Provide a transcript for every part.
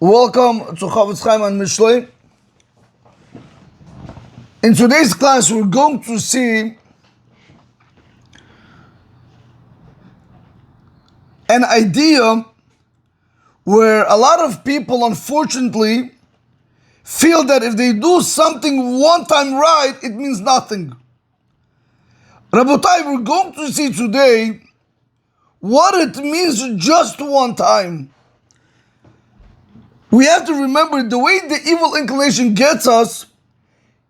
Welcome to Chofetz and Mishlei. In today's class, we're going to see an idea where a lot of people, unfortunately, feel that if they do something one time right, it means nothing. Rabotai, we're going to see today what it means just one time. We have to remember the way the evil inclination gets us,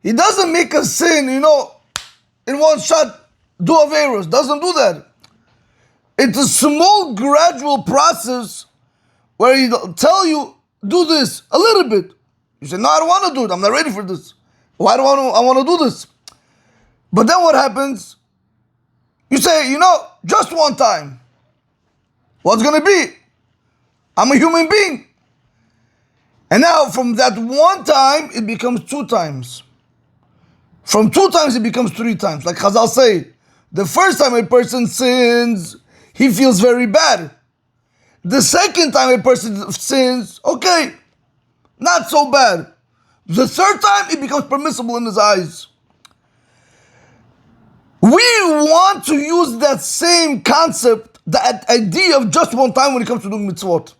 he doesn't make us sin, in one shot, do averos. Doesn't do that. It's a small, gradual process where he'll tell you, do this a little bit. You say, no, I don't want to do it. I'm not ready for this. Why do I want to do this? But then what happens? You say, just one time. What's going to be? I'm a human being. And now from that one time, it becomes 2 times. From 2 times, it becomes 3 times. Like Chazal say, the first time a person sins, he feels very bad. The second time a person sins, okay, not so bad. The third time, it becomes permissible in his eyes. We want to use that same concept, that idea of just one time when it comes to doing mitzvot.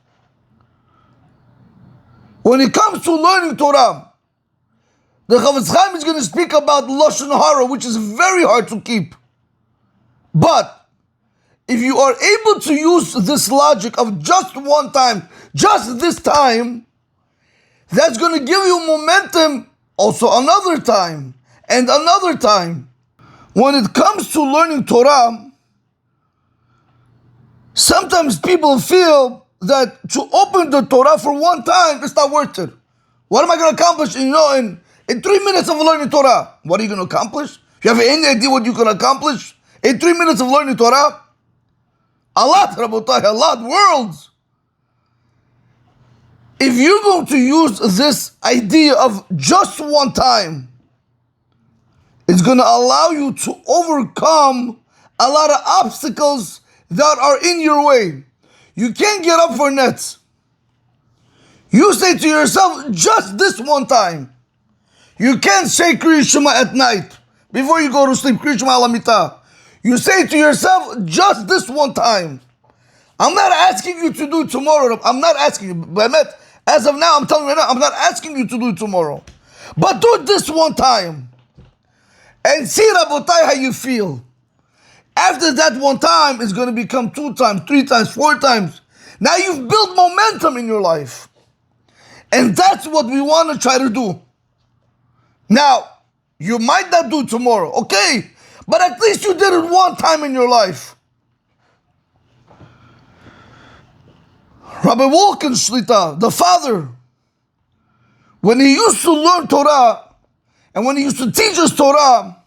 When it comes to learning Torah, the Chofetz Chaim is going to speak about Lashon Hara, which is very hard to keep. But if you are able to use this logic of just one time, just this time, that's going to give you momentum also another time and another time. When it comes to learning Torah, sometimes people feel that to open the Torah for one time, it's not worth it. What am I going to accomplish in 3 minutes of learning Torah? What are you going to accomplish? You have any idea what you can accomplish in 3 minutes of learning Torah? A lot, Rabotai, a lot, worlds. If you're going to use this idea of just one time, it's going to allow you to overcome a lot of obstacles that are in your way. You can't get up for nets. You say to yourself, just this one time. You can't say Kriya Shema at night before you go to sleep, Kriya Shema al Hamitah. You say to yourself, just this one time. I'm not asking you to do it tomorrow. I'm not asking you. But as of now, I'm telling you right now, I'm not asking you to do it tomorrow. But do it this one time. And see, Rabotai, how you feel. After that one time, it's going to become 2 times, 3 times, 4 times. Now you've built momentum in your life. And that's what we want to try to do. Now, you might not do it tomorrow, okay? But at least you did it one time in your life. Rabbi Wolken Shlita, the father, when he used to learn Torah, and when he used to teach us Torah,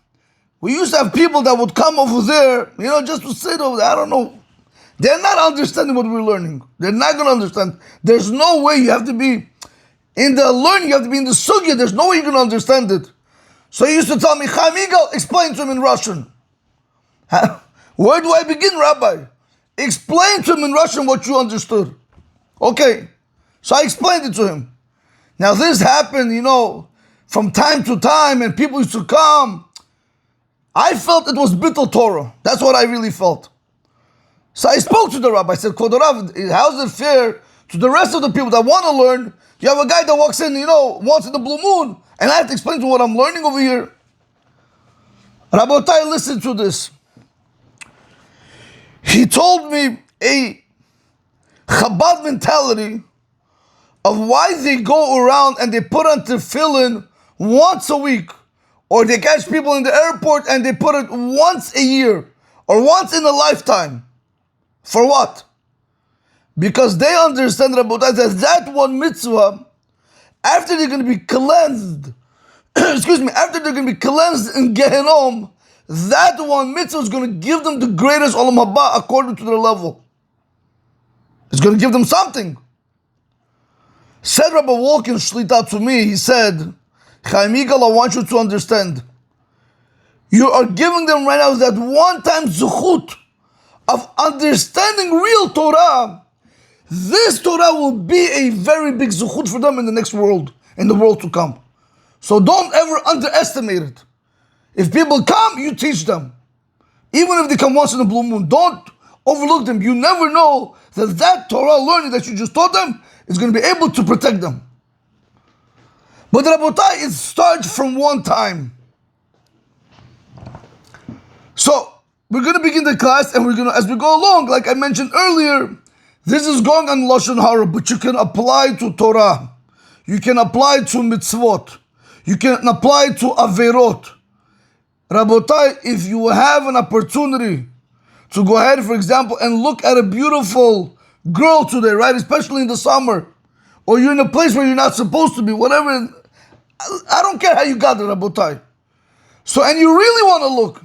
we used to have people that would come over there, just to sit over there. I don't know. They're not understanding what we're learning. They're not going to understand. There's no way. You have to be in the learning. You have to be in the sugya. There's no way you're going to understand it. So he used to tell me, Chaim Igal, explain to him in Russian. Where do I begin, Rabbi? Explain to him in Russian what you understood. Okay. So I explained it to him. Now this happened, from time to time, and people used to come. I felt it was bittul Torah. That's what I really felt. So I spoke to the rabbi. I said, Kvod Rav, how's it fair to the rest of the people that want to learn? You have a guy that walks in, once in the blue moon, and I have to explain to what I'm learning over here. Rabotai, listen to this. He told me a Chabad mentality of why they go around and they put on tefillin once a week. Or they catch people in the airport and they put it once a year or once in a lifetime. For what? Because they understand, Rabotai, that one mitzvah, after they're going to be cleansed, after they're going to be cleansed in Gehenom, that one mitzvah is going to give them the greatest olam haba according to their level. It's going to give them something. Said Rabbi Wolken Shlita to me, he said, Chaim Igal, I want you to understand. You are giving them right now that one-time zuchut of understanding real Torah this Torah will be a very big zuchut for them in the next world, in the world to come. So don't ever underestimate it. If people come, you teach them. Even if they come once in a blue moon, don't overlook them. You never know that Torah learning that you just taught them is going to be able to protect them. But Rabotai, it starts from one time. So we're going to begin the class, and we're going to, as we go along, like I mentioned earlier, this is going on Lashon Hara, but you can apply to Torah. You can apply to mitzvot. You can apply to averot. Rabotai, if you have an opportunity to go ahead, for example, and look at a beautiful girl today, right? Especially in the summer, or you're in a place where you're not supposed to be, whatever. I don't care how you got there, Rabotai. So, and you really want to look.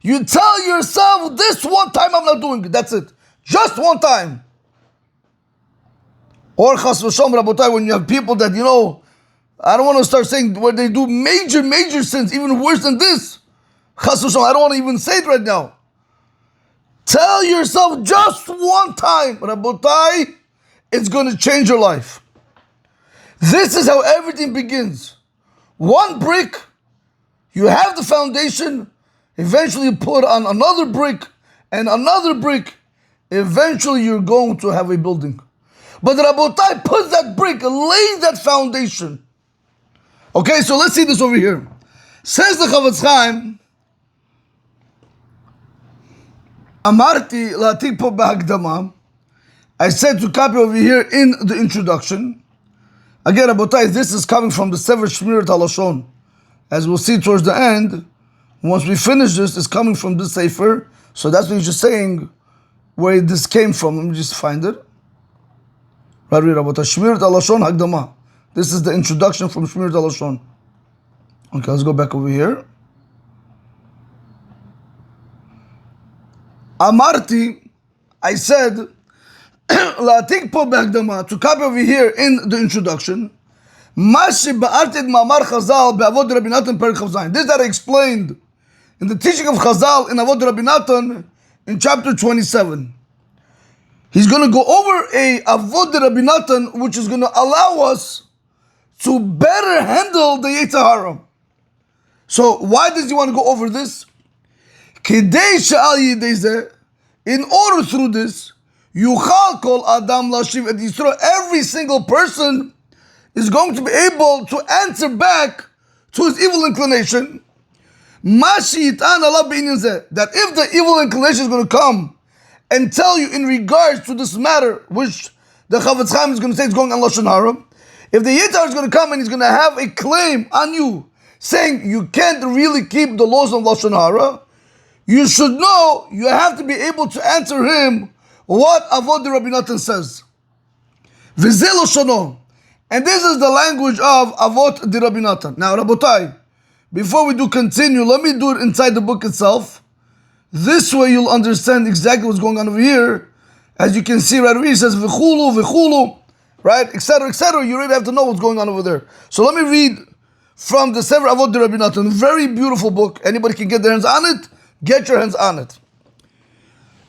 You tell yourself, this one time I'm not doing it. That's it. Just one time. Or chas v'shalom, Rabotai, when you have people that, I don't want to start saying where they do major sins, even worse than this. Chas v'shalom, I don't want to even say it right now. Tell yourself just one time, Rabotai, it's going to change your life. This is how everything begins. One brick, you have the foundation, eventually you put on another brick, and another brick, eventually you're going to have a building. But Rabotai, put that brick, lay that foundation. Okay, so let's see this over here. Says the Chofetz Chaim, Amarti la'atik po b'hakdama. I said to copy over here in the introduction. Again, Rabotai, this is coming from the Sefer Shmirat HaLashon. As we'll see towards the end, once we finish this, it's coming from this Sefer. So that's what he's just saying, where this came from. Let me just find it. Right, Rabotai, Shmirat HaLashon Hagdama. This is the introduction from Shmirat HaLashon. Okay, let's go back over here. Amarti, I said, la'atik po b'hakdama, to copy over here in the introduction, mashi ba'artik ma'amar Chazal be'avod Rabbi Natan perik Chav Zayin. This that I explained in the teaching of Chazal in Avod Rabbi Natan in chapter 27. He's going to go over a Avod Rabbi Natan, which is going to allow us to better handle the Yetzer Hara. So why does he want to go over this? Kidei she'al yidei zeh, in order through this, yuchal kol adam lashiv et Yisro, every single person is going to be able to answer back to his evil inclination. Mashi yitan alav b'inyan zeh, that if the evil inclination is going to come and tell you in regards to this matter, which the Chofetz Chaim is going to say is going on Lashon Hara, if the Yetzer Hara is going to come and he's going to have a claim on you, saying you can't really keep the laws of Lashon Hara, you should know you have to be able to answer him what Avod Rabbi Natan says. V'zeh loshono, and this is the language of Avot Rabbi Natan. Now, Rabotai, before we do continue, let me do it inside the book itself. This way you'll understand exactly what's going on over here. As you can see right over here, it says v'chulu, right, etc., etc. You really have to know what's going on over there. So let me read from the Sefer Avot Rabbi Natan. Very beautiful book. Anybody can get their hands on it. Get your hands on it.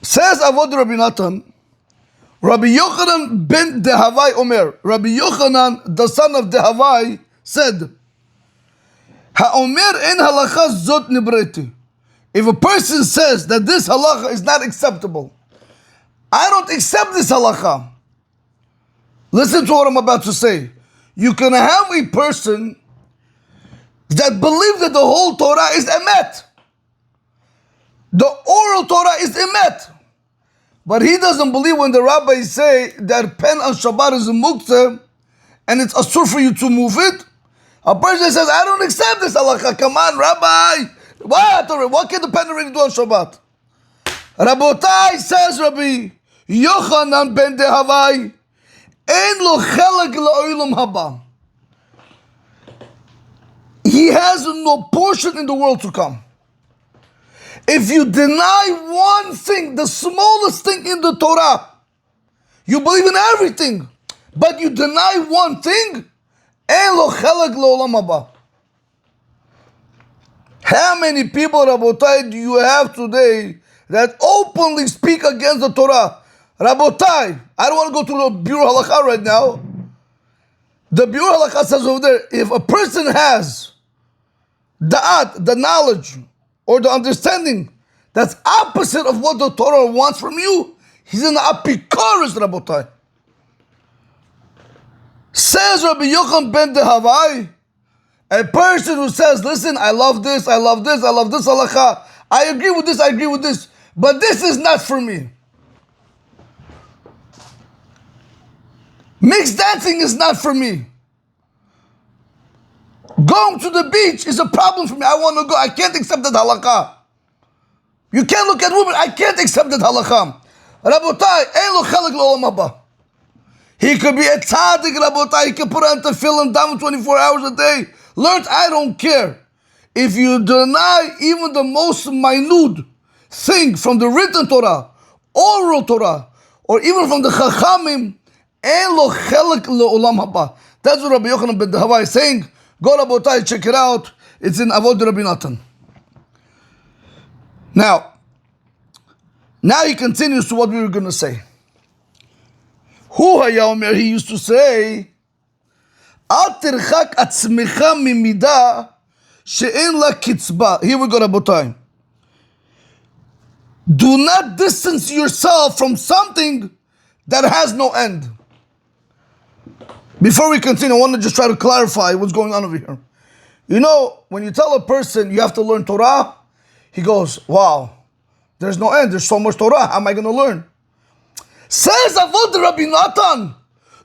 Says Avod Rabbi Natan, Rabbi Yochanan ben Dehavai Omer. Rabbi Yochanan, the son of Dehavai, said, Ha'omer en halacha zot nibreti. If a person says that this halacha is not acceptable, I don't accept this halacha. Listen to what I'm about to say. You can have a person that believes that the whole Torah is emet. The oral Torah is emet. But he doesn't believe when the rabbis say that pen on Shabbat is a muktzeh and it's asur for you to move it. A person says, I don't accept this halakha. Come on, Rabbi. What can the pen already do on Shabbat? Rabotai, says Rabbi Yochanan ben Dehavai, ein lo chelek la'olam haba. He has no portion in the world to come. If you deny one thing, the smallest thing in the Torah, you believe in everything, but you deny one thing, ein lo chelek la'olam haba. How many people, Rabotai, do you have today that openly speak against the Torah? Rabotai, I don't want to go through the Biur Halakha right now. The Biur Halakha says over there, if a person has the knowledge or the understanding that's opposite of what the Torah wants from you, he's an apikoros, Rabotai. Says Rabbi Yochanan ben Dehavai, a person who says, listen, I love this, I love this, I love this halakha, I agree with this, I agree with this, but this is not for me. Mixed dancing is not for me. Going to the beach is a problem for me. I want to go. I can't accept that halakha. You can't look at women. I can't accept that halakha. Rabotai, elo chelek l'olam haba. He could be a tzaddik, Rabotai. He can put on tefillin, daven 24 hours a day. Learn, I don't care. If you deny even the most minute thing from the written Torah, oral Torah, or even from the Chachamim, elo chelek l'olam haba. That's what Rabbi Yochanan ben Dehavai is saying. Go Rabotai, check it out. It's in Avod Rabbi Natan. Now he continues to what we were going to say. Hu haya omer, he used to say, Al tirchak atzmecha mimida she'en la kitzba. Here we go, Rabotai. Do not distance yourself from something that has no end. Before we continue, I want to just try to clarify what's going on over here. You know, when you tell a person you have to learn Torah, he goes, wow, there's no end. There's so much Torah. How am I going to learn? Says Avod Rabbi Natan,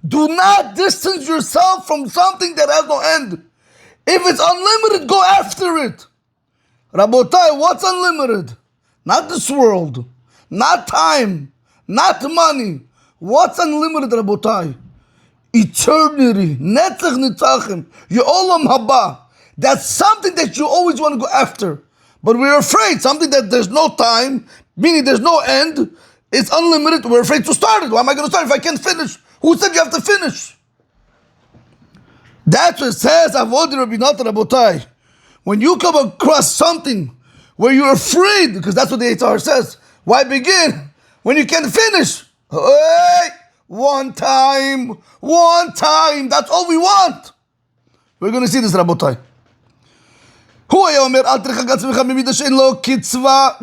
do not distance yourself from something that has no end. If it's unlimited, go after it. Rabotai, what's unlimited? Not this world, not time, not money. What's unlimited, Rabotai? Eternity, netzach nitzachim, your olam haba. That's something that you always want to go after. But we're afraid, something that there's no time, meaning there's no end, it's unlimited, we're afraid to start it. Why am I going to start if I can't finish? Who said you have to finish? That's what it says, Avod Rabbi Natan Rabotai. When you come across something where you're afraid, because that's what the Eitzar says, why begin when you can't finish? Hey! One time, that's all we want. We're going to see this, Rabotai.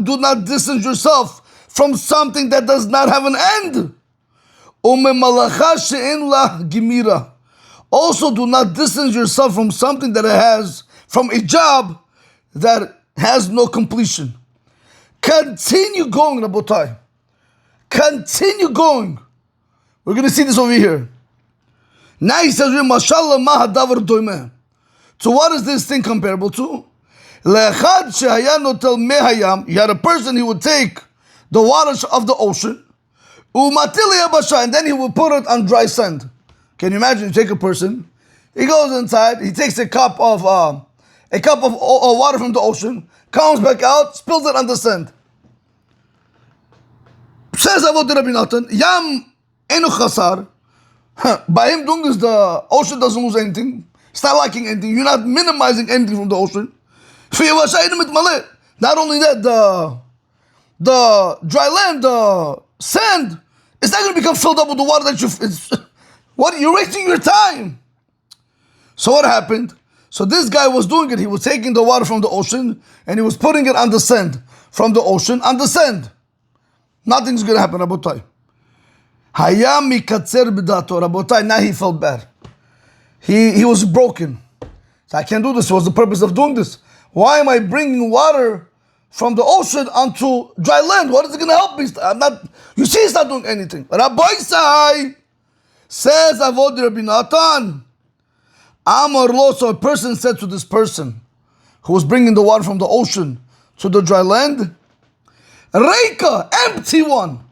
Do not distance yourself from something that does not have an end. Also, do not distance yourself from something from a job that has no completion. Continue going, Rabotai. Continue going. We're going to see this over here. Now he says, so what is this thing comparable to? You had a person, he would take the waters of the ocean, and then he would put it on dry sand. Can you imagine? You take a person, he goes inside, he takes a cup of water from the ocean, comes back out, spills it on the sand. Says Avod Rabbi Natan, Yam Enu Chasar. By him doing this, the ocean doesn't lose anything. It's not lacking anything. You're not minimizing anything from the ocean. Not only that, the dry land, the sand, it's not going to become filled up with the water that you're wasting your time. So what happened? So this guy was doing it. He was taking the water from the ocean and he was putting it on the sand. From the ocean on the sand. Nothing's going to happen, Rabotai. Hayam mikatzer b'dato, Rabotai. Now he felt bad. He was broken. So I can't do this. What's the purpose of doing this? Why am I bringing water from the ocean onto dry land? What is it going to help me? You see, it's not doing anything. Rabbi Sai says, Avod Rabbi Natan. Amar lo, so a person said to this person who was bringing the water from the ocean to the dry land, Reika, empty one.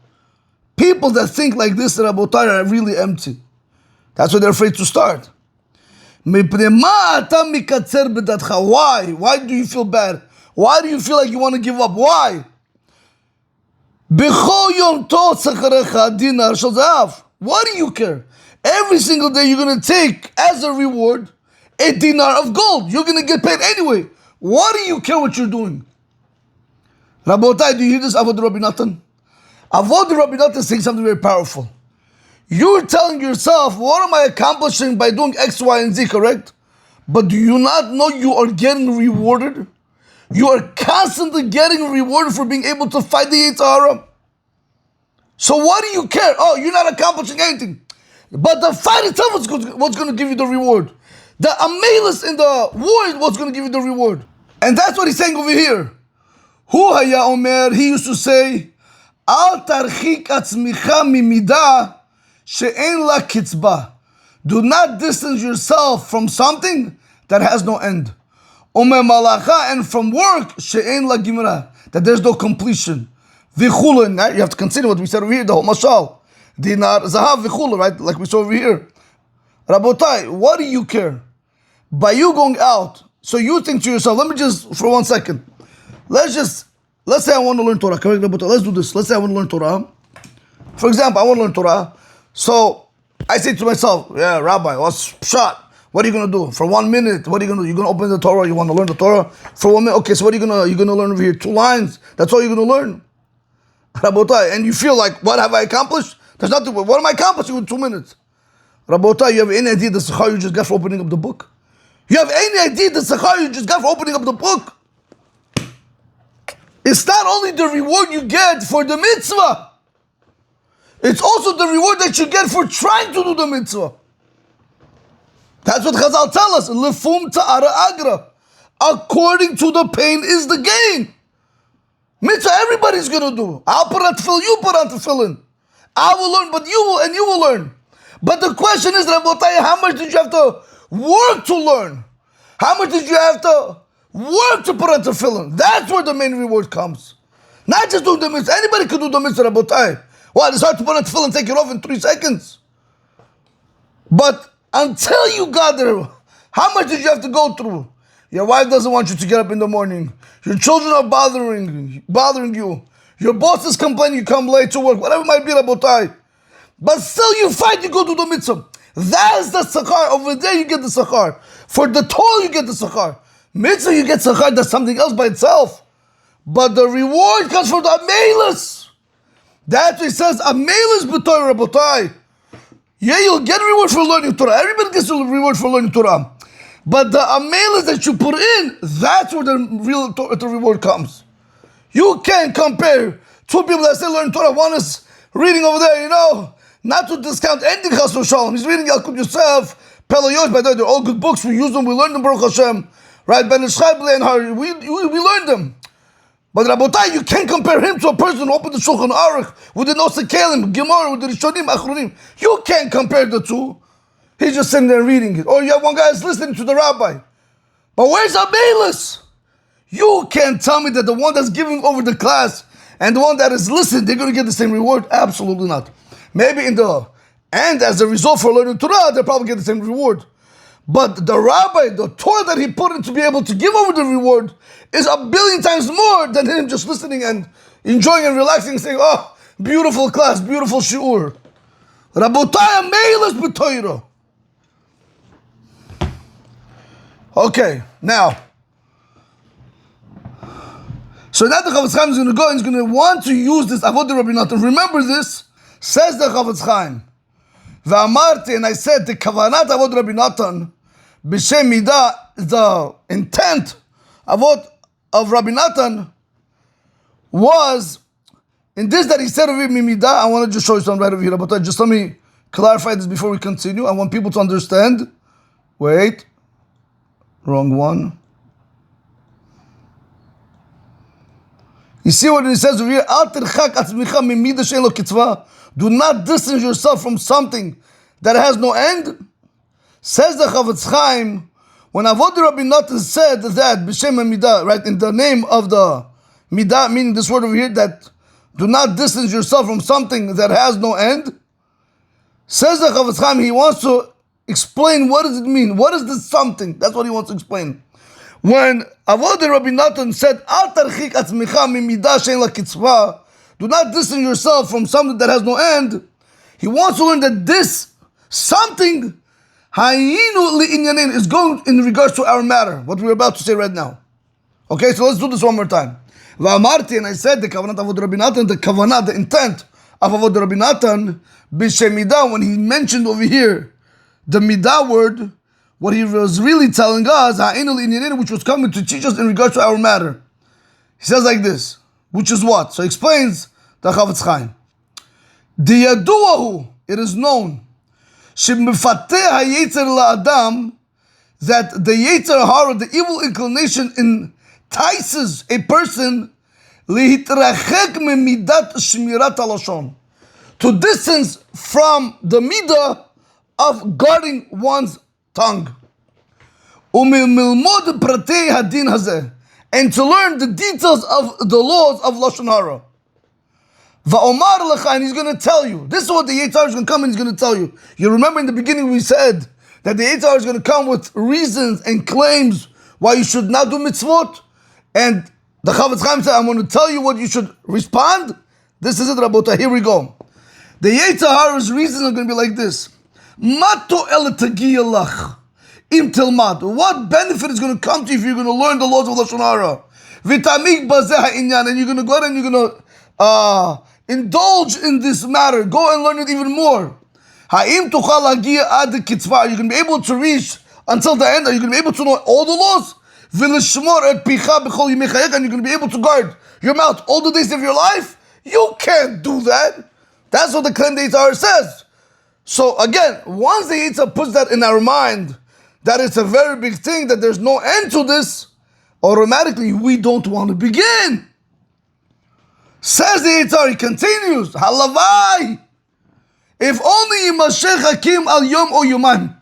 People that think like this, Rabotai, are really empty. That's why they're afraid to start. Why? Why do you feel bad? Why do you feel like you want to give up? Why? Why do you care? Every single day you're going to take as a reward a dinar of gold. You're going to get paid anyway. Why do you care what you're doing? Rabotai, do you hear this, Avod Rabbi Natan? Avodah Rabbi Natan is saying something very powerful. You're telling yourself, what am I accomplishing by doing X, Y, and Z, correct? But do you not know you are getting rewarded? You are constantly getting rewarded for being able to fight the Yetzer Hara. So why do you care? Oh, you're not accomplishing anything. But the fight itself is what's going to give you the reward. The amelis in the war is what's going to give you the reward. And that's what he's saying over here. Hu haya omer, he used to say, Al tarchik atzmicha mimidah she'en la kitzba. Do not distance yourself from something that has no end. Omer malacha, and from work she'en la gimra, that there's no completion. V'chulin, you have to consider what we said over here, the whole mashal. Dinar, zahav, v'chulin, right? Like we saw over here. Rabotai, what do you care? By you going out, so you think to yourself, let me just, for 1 second, let's say I want to learn Torah, correct, Rabotai? Let's do this. Let's say I want to learn Torah. For example, I want to learn Torah. So I say to myself, yeah, Rabbi, what's shot? What are you going to do? For 1 minute, what are you going to do? You're going to open the Torah, you want to learn the Torah? For 1 minute, okay, so what are you're going to learn over here? 2 lines. That's all you're going to learn. Rabotai, and you feel like, what have I accomplished? There's nothing, what am I accomplishing in 2 minutes? Rabotai, you have any idea the sechar you just got for opening up the book? You have any idea the sechar you just got for opening up the book? It's not only the reward you get for the mitzvah, it's also the reward that you get for trying to do the mitzvah. That's what Chazal tell us. Lefum ta'ara agra. According to the pain is the gain. Mitzvah everybody's going to do. I'll put on tefillin, you put on tefillin. I will learn, but you will, and you will learn. But the question is, Rabotai, how much did you have to work to learn? How much did you have to work to put on tefillin? That's where the main reward comes. Not just doing the mitzvah. Anybody could do the mitzvah, Rabotai. Well, it's hard to put on tefillin and take it off in 3 seconds. But until you got there, how much did you have to go through? Your wife doesn't want you to get up in the morning. Your children are bothering you. Your boss is complaining you come late to work. Whatever it might be, Rabotai. But still you fight, you go do the mitzvah. That's the sechar. Over there you get the sechar. For the toil you get the sechar. Mitzvah you get sechar, that's something else by itself. But the reward comes from the amelis. That's what it says, amelis b'torah, Rabotai. Yeah, you'll get a reward for learning Torah. Everybody gets a reward for learning Torah. But the amelis that you put in, that's where the reward comes. You can't compare 2 people that say learn Torah. One is reading over there, not to discount anything Chas v'Shalom. He's reading Yalkut Yosef, Pelayosh, by the way, they're all good books. We use them, we learn them, Baruch Hashem. Right? Ben Ishchai, and Hari, we learn them. But Rabotai, you can't compare him to a person who opened the Shulchan Aruch with the Nosei Kelim, Gemara, with the Rishonim, Achronim. You can't compare the two. He's just sitting there reading it. Or you have one guy that's listening to the rabbi. But where's Amelis? You can't tell me that the one that's giving over the class and the one that is listening, they're going to get the same reward? Absolutely not. Maybe in the end, as a result for learning Torah, they'll probably get the same reward. But the rabbi, the toil that he put in to be able to give over the reward is 1,000,000,000 times more than him just listening and enjoying and relaxing, saying, oh, beautiful class, beautiful shiur. Rabotai Amelis b'Torah. Okay, now. So now the Chofetz Chaim is going to go and he's going to want to use this Avodah Rabbi Natan. Remember this, says the Chofetz Chaim. V'amarti, and I said, the kavanat Avodah Rabbi Natan, b'shem midah, the intent of Rabbi Natan was, in this that he said over here, midah, I want to just show you something right over here, but just let me clarify this before we continue. I want people to understand. Wait. Wrong one. You see what it says over here? Do not distance yourself from something that has no end. Says the Chofetz Chaim, when Avodah Rabbi Natan said that, B'Shem Midah, right, in the name of the Midah, meaning this word over here, that do not distance yourself from something that has no end. Says the Chofetz Chaim, he wants to explain what does it mean? What is this something? That's what he wants to explain. When Avodah Rabbi Natan said, Al tarchik atzmicha mimidah she'en la kitzvah, do not distance yourself from something that has no end, he wants to learn that this something hayinu li'inyanin is going in regards to our matter, what we're about to say right now. Okay, so let's do this one more time. V'amarti, and I said the kavanat Avodah Rabbi Natan, the kavanat, the intent of Avodah Rabbi Natan, B'Shem Midah, when he mentioned over here the Midah word, what he was really telling us, which was coming to teach us in regards to our matter. He says like this, which is what? So he explains the Chofetz Chaim. Diyaduahu, it is known, Shemifateh HaYetzer LaAdam, that the Yetzer Hara, the evil inclination, entices a person lihitrachek memidat shmirat halashon, to distance from the midah of guarding one's tongue, umilmod pratei hadin hazeh, and to learn the details of the laws of lashon hara. Va'omar lecha, and he's going to tell you. This is what the Yetzer Hara is going to come and he's going to tell you. You remember in the beginning we said that the Yetzer Hara is going to come with reasons and claims why you should not do mitzvot. And the Chofetz Chaim said, I'm going to tell you what you should respond. This is it, Rabota. Here we go. The Yetzer Hara's reasons are going to be like this. Mato el tagiyalach im tilmad. What benefit is going to come to you if you're going to learn the laws of Lashon Hara? Vitamik bazeh ha'inyan. And you're going to go ahead and you're going to indulge in this matter. Go and learn it even more. Ha'im tuchal hagiya ad kitzvah. You're going to be able to reach until the end. Are you going to be able to know all the laws? V'lishmor et picha b'chol yimei chayek. And you're going to be able to guard your mouth all the days of your life? You can't do that. That's what the claim the Yetzer Hara says. So again, once the Yetzer Hara puts that in our mind, that it's a very big thing, that there's no end to this, automatically we don't want to begin. Says the Yetzer Hara, he continues, Halavai, if only Yimashech Hakim al Yom o Yoman.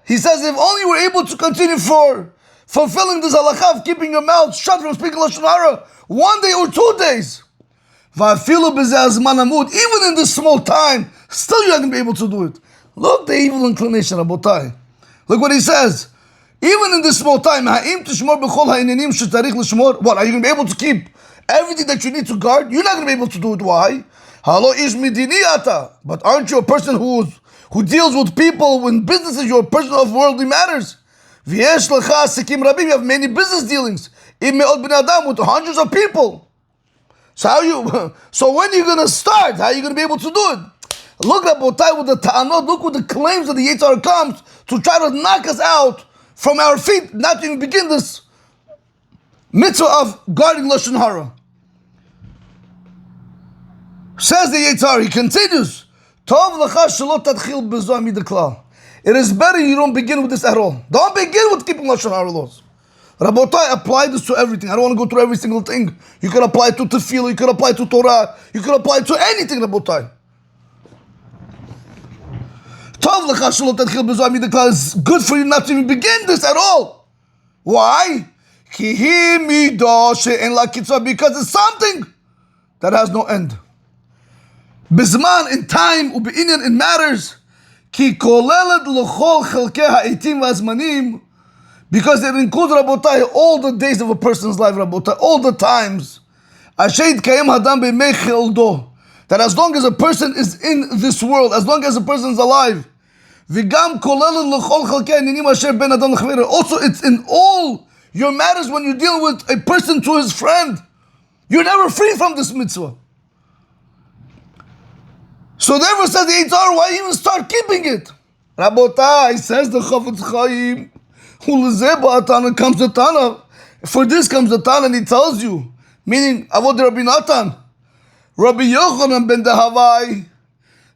He says, if only we're able to continue for fulfilling this halakha of keeping your mouth shut from speaking Lashon Hara 1 day or 2 days. Even in this small time, still you're not going to be able to do it. Look the evil inclination, Rabotai. Look what he says. Even in this small time, what, are you going to be able to keep everything that you need to guard? You're not going to be able to do it. Why? But aren't you a person who deals with people in businesses? You're a person of worldly matters. You have many business dealings with hundreds of people. So when are you going to start? How are you going to be able to do it? Look at Botai with the ta'anot. Look with the claims that the Yetzer Hara comes to try to knock us out from our feet, not to even begin this mitzvah of guarding Lashon Hara. Says the Yetzer Hara, he continues, Tov lecha shelo tatchil b'zo midaklal. It is better you don't begin with this at all. Don't begin with keeping Lashon Hara laws. Rabotai, apply this to everything. I don't want to go through every single thing. You can apply it to tefillah, you can apply it to Torah, you can apply it to anything, Rabotai. Tov lecha shelo tatchil b'zo midaklal. It's good for you not to even begin this at all. Why? Ki hi midah she'en la kitzvah, because it's something that has no end. Bizman, in time, u'be'inyan, in matters. Ki kolelet l'chol chelkei ha'etim v'azmanim, because it includes, Rabotai, all the days of a person's life, Rabotai, all the times. Asher yitkayem hadam b'mei cheldo, that as long as a person is in this world, as long as a person is alive, v'gam kolelet l'chol chelkei ha'enim asher ben adam l'chavero, also it's in all your matters when you're dealing with a person to his friend. You're never free from this mitzvah. So therefore says the Yetzer Hara, why even start keeping it? Rabotai, says the Chofetz Chaim, comes the Tana. For this comes the Tana, and he tells you, meaning Avodah Rabbi Natan, Rabbi Yochanan ben Dehavai.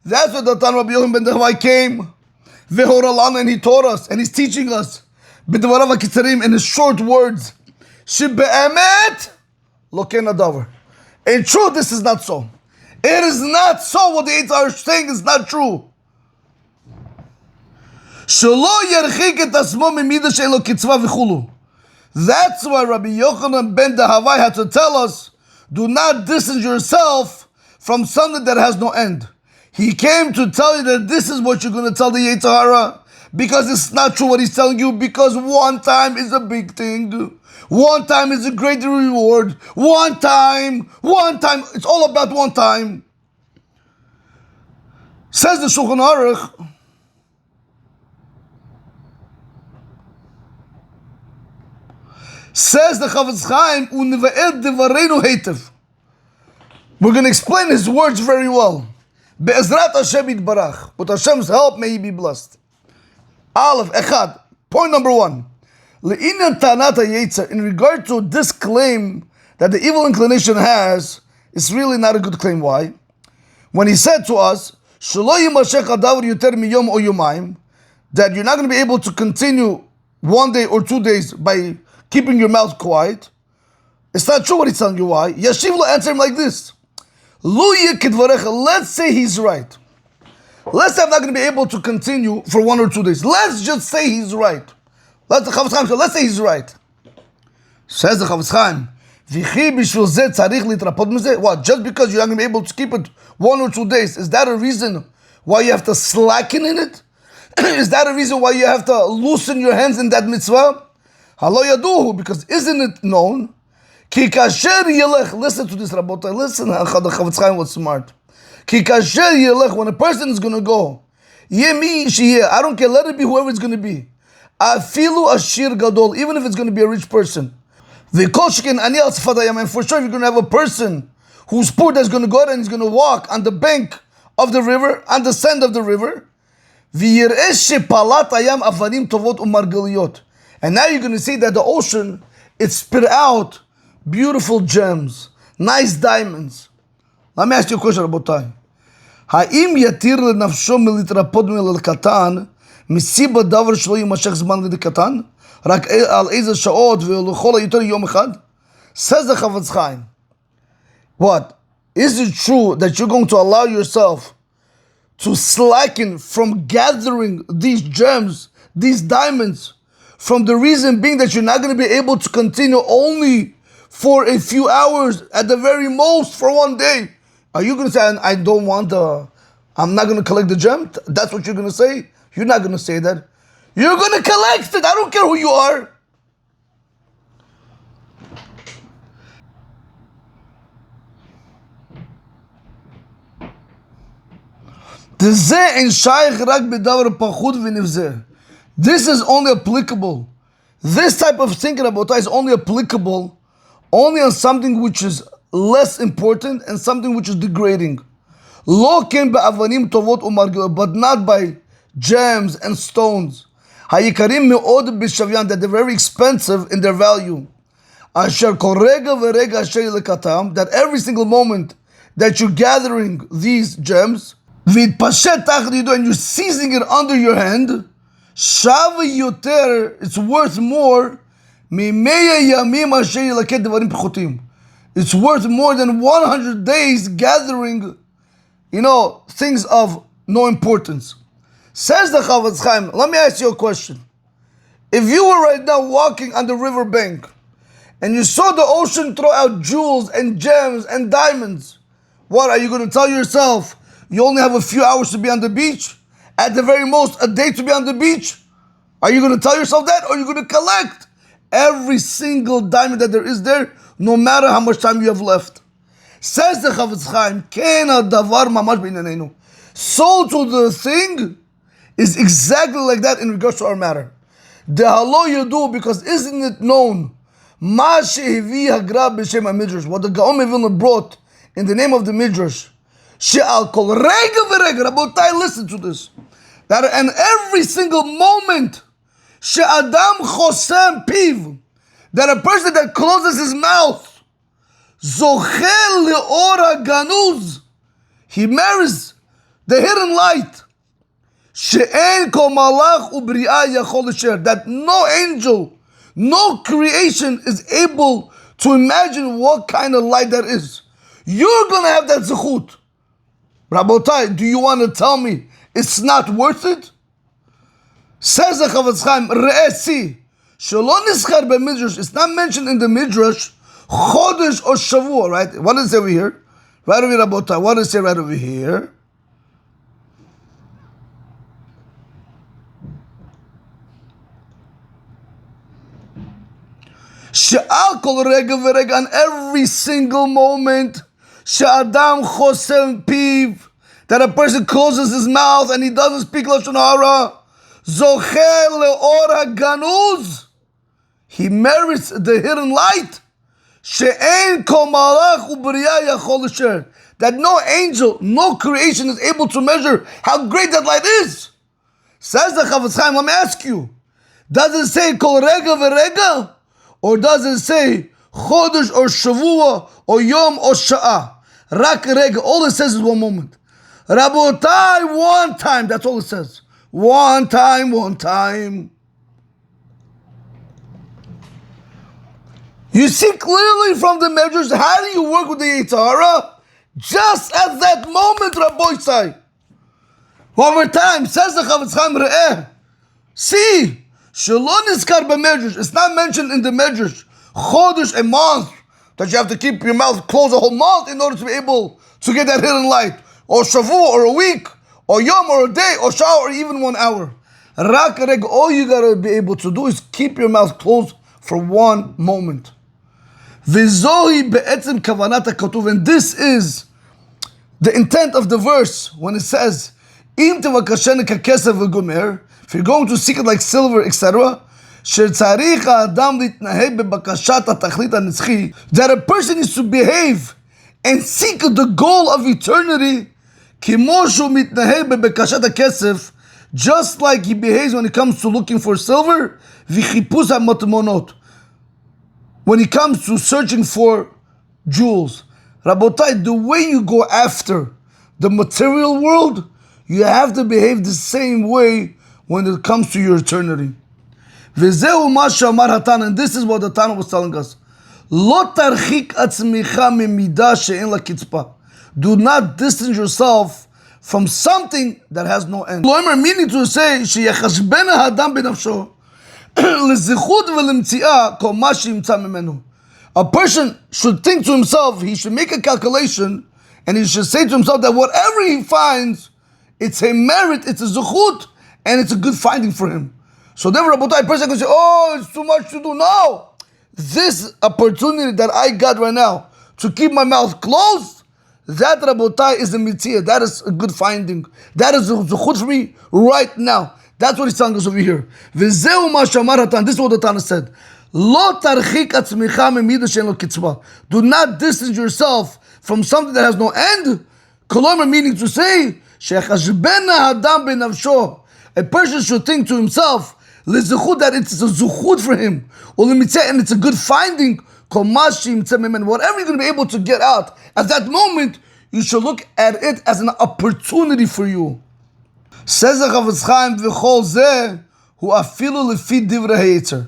That's what the Tana Rabbi Yochanan ben Dehavai came. Vehoralana, and he taught us, and he's teaching us. B'dvarav ha'kitzarim, in his short words. Shebe'emet loken adavar. In truth, this is not so. It is not so. What the Yetzer Hara is saying is not true. That's why Rabbi Yochanan ben Dehavai had to tell us, do not distance yourself from something that has no end. He came to tell you that this is what you're going to tell the Yetzer Hara, because it's not true what he's telling you, because one time is a big thing. One time is a great reward. One time. It's all about one time. Says the Shulchan Aruch, says the Chofetz Chaim, U'nevaed devareinu heitev. We're going to explain his words very well. Be'ezrat Hashem yitbarach. With Hashem's help, may he be blessed. Aleph, Echad. Point number 1. Le'inyan tanat ha'yetzer. In regard to this claim that the evil inclination has, it's really not a good claim. Why? When he said to us, Shelo yimashech hadavar yoter miyom o yomayim, that you're not going to be able to continue 1 day or 2 days by keeping your mouth quiet. It's not true what he's telling you. Why? Yashiv will answer him like this. Lu yekidvarecha. Let's say he's right. Let's say I'm not going to be able to continue for 1 or 2 days. Let's just say he's right. Let's say he's right. Says the Chofetz Chaim, what? Just because you're not going to be able to keep it 1 or 2 days, is that a reason why you have to slacken in it? Is that a reason why you have to loosen your hands in that mitzvah? Halo yaduhu, because isn't it known? Ki kasher yelech. Listen to this, Rabotai. Listen, the Chofetz Chaim was smart. Ki kasher yelech. When a person is going to go, yemi shiyeh. I don't care. Let it be whoever it's going to be. Afilu ashir gadol. Even if it's going to be a rich person. And for sure, you're going to have a person who's poor that's going to go out and he's going to walk on the bank of the river, on the sand of the river. And now you're going to see that the ocean, it spit out beautiful gems, nice diamonds. Let me ask you a question, Rabotai. האם יתיר לנפשו מלהתרפות הקטן מסיבה דבר שלא יימשך זמן לקטן? רק על איזה שעות ולכל היותר יום אחד? Says the Chofetz Chaim. What? Is it true that you're going to allow yourself to slacken from gathering these gems, these diamonds, from the reason being that you're not going to be able to continue only for a few hours, at the very most for 1 day? Are you going to say, I'm not going to collect the gem? That's what you're going to say? You're not going to say that. You're going to collect it. I don't care who you are. This is only applicable. This type of thinking about is only applicable only on something which is less important and something which is degrading. But not by gems and stones. That they're very expensive in their value. That every single moment that you're gathering these gems, and you're seizing it under your hand, it's worth more. It's worth more than 100 days gathering, things of no importance. Says the Chofetz Chaim, let me ask you a question. If you were right now walking on the river bank and you saw the ocean throw out jewels and gems and diamonds, what are you going to tell yourself? You only have a few hours to be on the beach? At the very most, a day to be on the beach? Are you going to tell yourself that? Or are you going to collect every single diamond that there is there, no matter how much time you have left? Says the Chofetz Chaim, so to the thing is exactly like that in regards to our matter. The halo yadu, because isn't it known what the Gaon Mevilna brought in the name of the Midrash? Rabotai, listen to this. That and every single moment, she'adam chosem piv, that a person that closes his mouth, zochel leora ganuz, he marries the hidden light. She'en kol malach ubri'ah yachol l'sher, that no angel, no creation is able to imagine what kind of light that is. You're going to have that zechut. Rabotai, do you want to tell me it's not worth it? Says the Chofetz Chaim, Re'esi, Shelo nischar b'midrash, it's not mentioned in the Midrash, Chodesh or Shavua, right? What does it say over here? Right over here, Rabotai, what does it say right over here? She'al kol rega v'rega, on every single moment, she'adam chosem piv, that a person closes his mouth and he doesn't speak lashon hara, zochel leora ganuz, he merits the hidden light. She'en kol malach ubriya yachol l'sher, that no angel, no creation is able to measure how great that light is. Says the Chofetz Chaim, let me ask you, does it say kol rega v'rega? Or does it say chodesh or shavua or yom or sha'ah? Rak rega, all it says is one moment. Rabotai, one time, that's all it says. One time, one time. You see clearly from the measures, how do you work with the Yetzer Hara? Just at that moment, Rabbi Say. One more time, says the Chofetz Chaim, Re'eh. See, Shalom Nizkar b'measures. It's not mentioned in the measures. Chodesh, a month, that you have to keep your mouth closed a whole month in order to be able to get that hidden light. Or Shavu, or a week, or Yom, or a day, or Shah, or even 1 hour. Rak reg, all you gotta be able to do is keep your mouth closed for 1 moment. V'zohi be'etzem kavanat ha'katuv, and this is the intent of the verse when it says, Im tevakasheni ka'kesef v'gomer, if you're going to seek it like silver, etc., שצריך האדם להתנהג בבקשת התכלית הנצחי, that a person needs to behave and seek the goal of eternity, כמו שהוא מתנהג בבקשת הכסף, just like he behaves when it comes to looking for silver, וחיפוש המטמונות, when it comes to searching for jewels. Rabotai, the way you go after the material world, you have to behave the same way when it comes to your eternity. וזהו מה שאמר התנא, and this is what the Tana was telling us. לא תרחיק עצמך ממידה שאין לה קצפה. Do not distance yourself from something that has no end. Meaning to say, שיחשבן האדם בנפשו לזכות ולמציאה כל מה שימצא ממנו. A person should think to himself, he should make a calculation, and he should say to himself that whatever he finds, it's a merit, it's a zuchut, and it's a good finding for him. So never a person can say, oh, it's too much to do. No! This opportunity that I got right now to keep my mouth closed, that Rabotai is a mitzvah. That is a good finding. That is a zuchut for me right now. That's what he's telling us over here. V'zeu ma shamar hatan. This is what the Tana said. Lo tarchik atzmicha memida she'en lo kitzvah. Do not distance yourself from something that has no end. Kolomar, meaning to say, she'chashbena adam benavsho. A person should think to himself, that it's a zuchut for him, and it's a good finding. Whatever you're going to be able to get out at that moment, you should look at it as an opportunity for you. Says the Chofetz Chaim, v'chol zeh hu afilu lefi divrei ha'yetzer.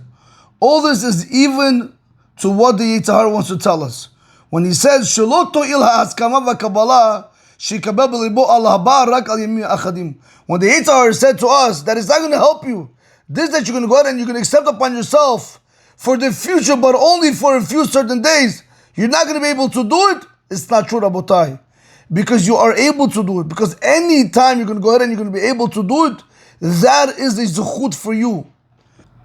All this is even to what the Yetzer Hara wants to tell us. When he says, shelo to'il ha'askama v'kabbalah, shikabel b'libo al haba rak al yemim achadim. When the Yetzer Hara said to us that it's not going to help you, this that you're going to go ahead and you're going to accept upon yourself for the future, but only for a few certain days, you're not going to be able to do it. It's not true, Rabotai. Because you are able to do it. Because any time you're going to go ahead and you're going to be able to do it, that is a zuchut for you.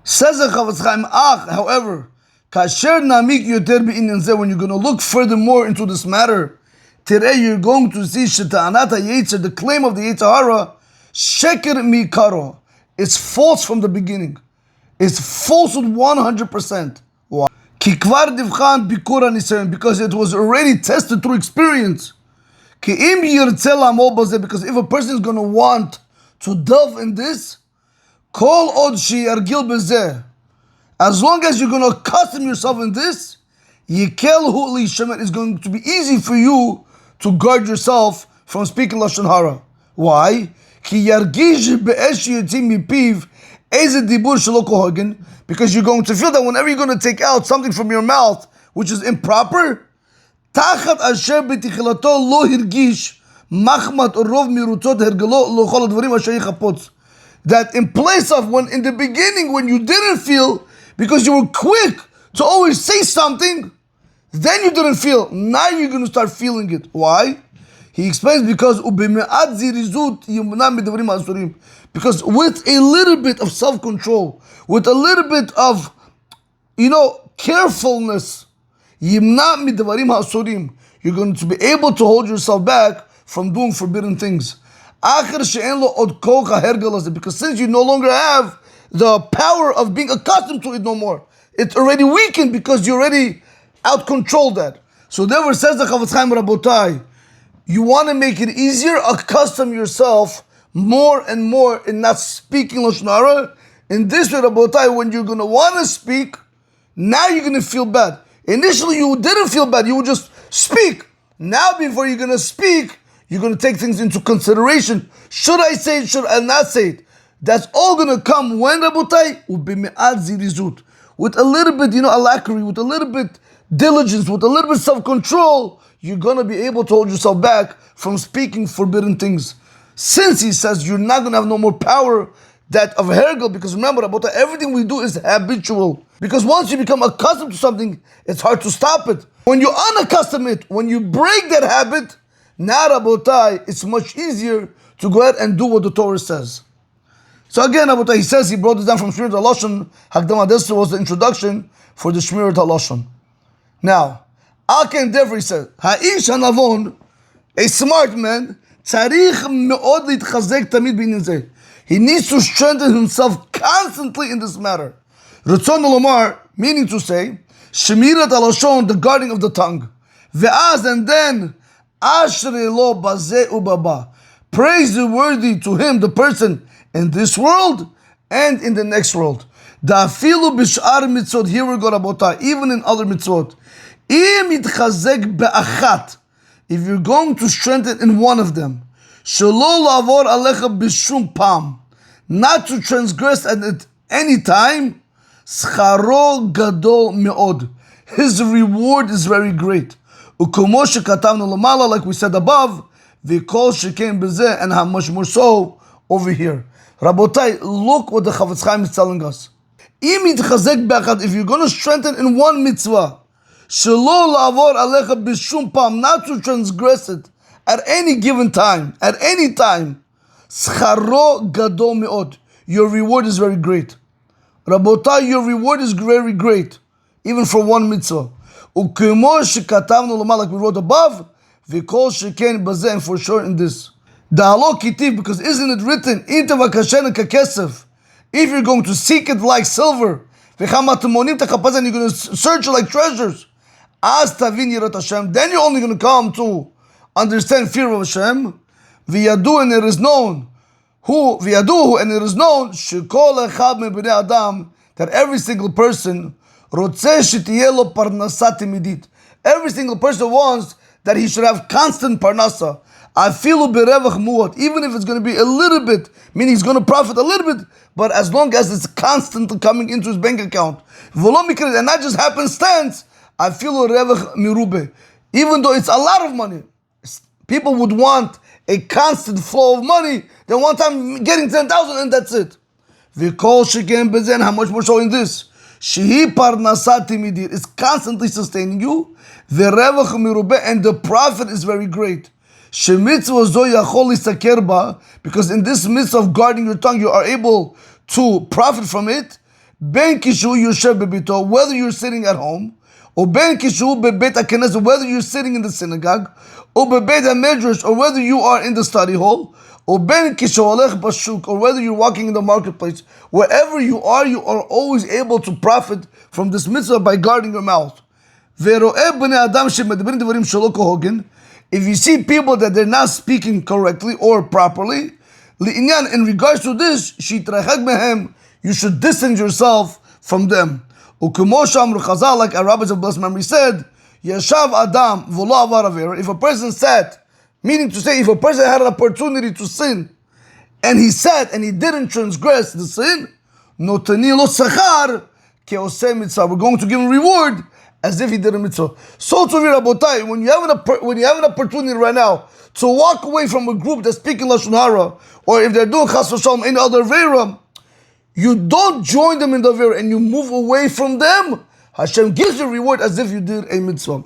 Says the Chofetz Chaim, however, kasher namik yoter be'inyan zeh, when you're going to look furthermore into this matter, today you're going to see sheta'anat ha'yetzer, the claim of the Yetzer Hara, sheker mikaro. It's false from the beginning. It's false with 100%. Why? Because it was already tested through experience. Because if a person is going to want to delve in this, as long as you're going to accustom yourself in this, it's going to be easy for you to guard yourself from speaking Lashon Hara. Why? Because you're going to feel that whenever you're going to take out something from your mouth which is improper, that in place of when in the beginning when you didn't feel, because you were quick to always say something, then you didn't feel, now you're going to start feeling it. Why? He explains because with a little bit of self-control, with a little bit of, carefulness, you're going to be able to hold yourself back from doing forbidden things. Because since you no longer have the power of being accustomed to it no more, it's already weakened because you already out-controlled that. So therefore says the Chofetz Chaim, Rabotai, You want to make it easier, accustom yourself more and more in not speaking Lashon Hara. In this way, Rabotai, when you're going to want to speak, now you're going to feel bad. Initially, you didn't feel bad. You would just speak. Now, before you're going to speak, you're going to take things into consideration. Should I say it? Should I not say it? That's all going to come when, Rabotai, with a little bit, alacrity, with a little bit diligence, with a little bit self-control, you're going to be able to hold yourself back from speaking forbidden things. Since he says you're not going to have no more power that of hergel, because remember, Rabotai, everything we do is habitual. Because once you become accustomed to something, it's hard to stop it. When you unaccustom it, when you break that habit, now, Rabotai, it's much easier to go ahead and do what the Torah says. So again, Rabotai, he says he brought this down from Shmirat HaLashon. Hakdama Desra was the introduction for the Shmirat HaLashon. Now, Alken Devri says, Ha'ish HaNavon, a smart man, tzarich me'od litchazek tamid b'inyan zeh. He needs to strengthen himself constantly in this matter. Ratzon Lomar, meaning to say, Shmirat HaLashon, the guarding of the tongue. Ve'az, and then, Ashrei lo bazeh ubaba. Praiseworthy to him, the person, in this world and in the next world. Da'afilu b'sh'ar mitzvot, here we go, Rabotai, even in other mitzvot. Im yitchazek be'achat, if you're going to strengthen in one of them, shelo la'avor alecha b'shum pam, not to transgress at any time, scharo gadol me'od, his reward is very great. Ukomo shekatavnu l'mala, like we said above, v'kol sheken b'zeh, and how much more so over here. Rabotai, look what the Chofetz Chaim is telling us. Im yitchazek be'achat, if you're going to strengthen in one mitzvah, shelo la'avor alecha b'shum pam, not to transgress it at any given time, at any time, scharo gadol me'od, your reward is very great. Rabotai, your reward is very great, even for one mitzvah. Ukemo shekatavnu l'mal, like we wrote above, v'kol sheken bazeh, and for sure in this. Da'alo kitiv, because isn't it written, inta v'kashen kakesef, if you're going to seek it like silver, v'chamatemonim takapaz, and you're going to search it like treasures, as tavin yirat Hashem, then you're only going to come to understand fear of Hashem. V'yadu, and it is known, v'yaduhu, and it is known, shekol echad me'bnei adam, that every single person, rotzeh shetiye lo parnasa timidit, every single person wants that he should have constant parnasa. Afilu berevach muat, even if it's going to be a little bit, meaning he's going to profit a little bit, but as long as it's constantly coming into his bank account. And not just happenstance, afilu revach mirube, even though it's a lot of money. People would want a constant flow of money, then one time getting 10,000 and that's it. V'kol sheken bezen, how much more so in this? Shehi parnasat timidir, it's constantly sustaining you. V'revach mirube, and the profit is very great. Shemitzvah zo yachol lisaker ba, because in this mitzvah of guarding your tongue, you are able to profit from it. Ben kishu yoshev bebito, whether you're sitting at home, or ben kishu bebet hakenes, whether you're sitting in the synagogue, or bebet hamedrash, or whether you are in the study hall, or ben kishu alech bashuk, or whether you're walking in the marketplace. Wherever you are always able to profit from this mitzvah by guarding your mouth. Ve'ro'eh bnei adam shemedberim devarim shelo kehogin. If you see people that they're not speaking correctly or properly, in regards to this, shitrachak mehem, you should distance yourself from them. U'kumo she'amru Chazal, like our rabbis of blessed memory said, Yashav Adam v'lo avar avera. If a person sat, meaning to say, if a person had an opportunity to sin, and he sat and he didn't transgress the sin, notani lo sachar ke'oseh mitzvah. We're going to give him reward as if he did a mitzvah. So to Rabotai, when you have an opportunity right now to walk away from a group that's speaking Lashon Hara, or if they're doing Chas v'Shalom any other Vera, you don't join them in the Vera and you move away from them. Hashem gives you reward as if you did a mitzvah.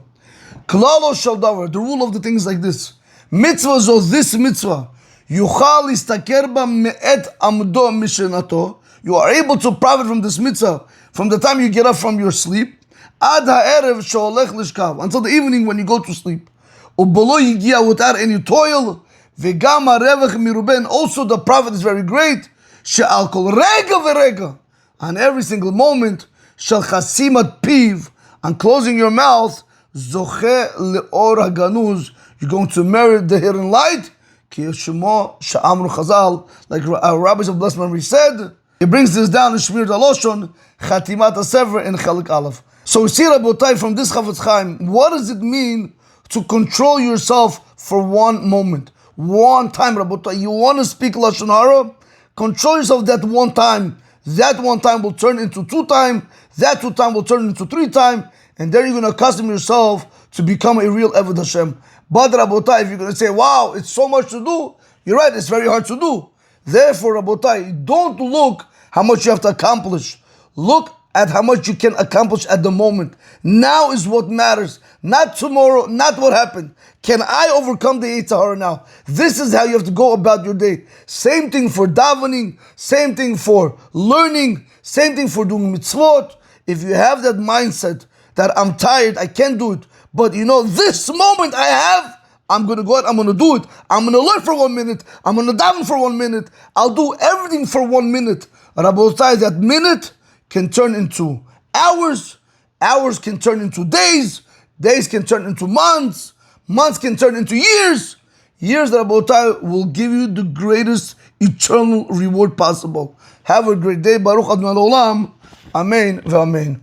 Klalo shel davar, the rule of the things like this. Mitzvah zo, this mitzvah, yuchal istaker ba me'et amdo mishenato. You are able to profit from this mitzvah from the time you get up from your sleep, ad ha'erev she'olech lishkav, until the evening when you go to sleep. Ubolo yigia, without any toil. V'gam ha'revach miruben, also the profit is very great. She'al kol rega v'rega, on every single moment. Shel chasimat piv, on closing your mouth. Zoche le'or haganuz, You're going to merit the hidden light. Like our rabbis of blessed memory said, he brings this down in Shmir Daloshon, Chatimat HaSefer in Chelik Aleph. So we see, Rabotai, from this Chofetz Chaim, what does it mean to control yourself for one moment? One time, Rabotai. You want to speak Lashon Hara? Control yourself that one time. That one time will turn into 2 times. That 2 times will turn into 3 times. And then you're going to accustom yourself to become a real Eved Hashem. But Rabotai, if you're going to say, wow, it's so much to do, you're right, it's very hard to do. Therefore, Rabotai, don't look how much you have to accomplish. Look at how much you can accomplish at the moment. Now is what matters. Not tomorrow, not what happened. Can I overcome the Yetzer Hara now? This is how you have to go about your day. Same thing for davening, same thing for learning, same thing for doing mitzvot. If you have that mindset that I'm tired, I can't do it, but this moment I have, I'm going to go out, I'm going to do it. I'm going to learn for 1 minute. I'm going to daven for 1 minute. I'll do everything for 1 minute. Rabotai, that minute can turn into hours. Hours can turn into days. Days can turn into months. Months can turn into years. Years that Rabotai will give you the greatest eternal reward possible. Have a great day. Baruch Adonai Olam. Amen. V'amen.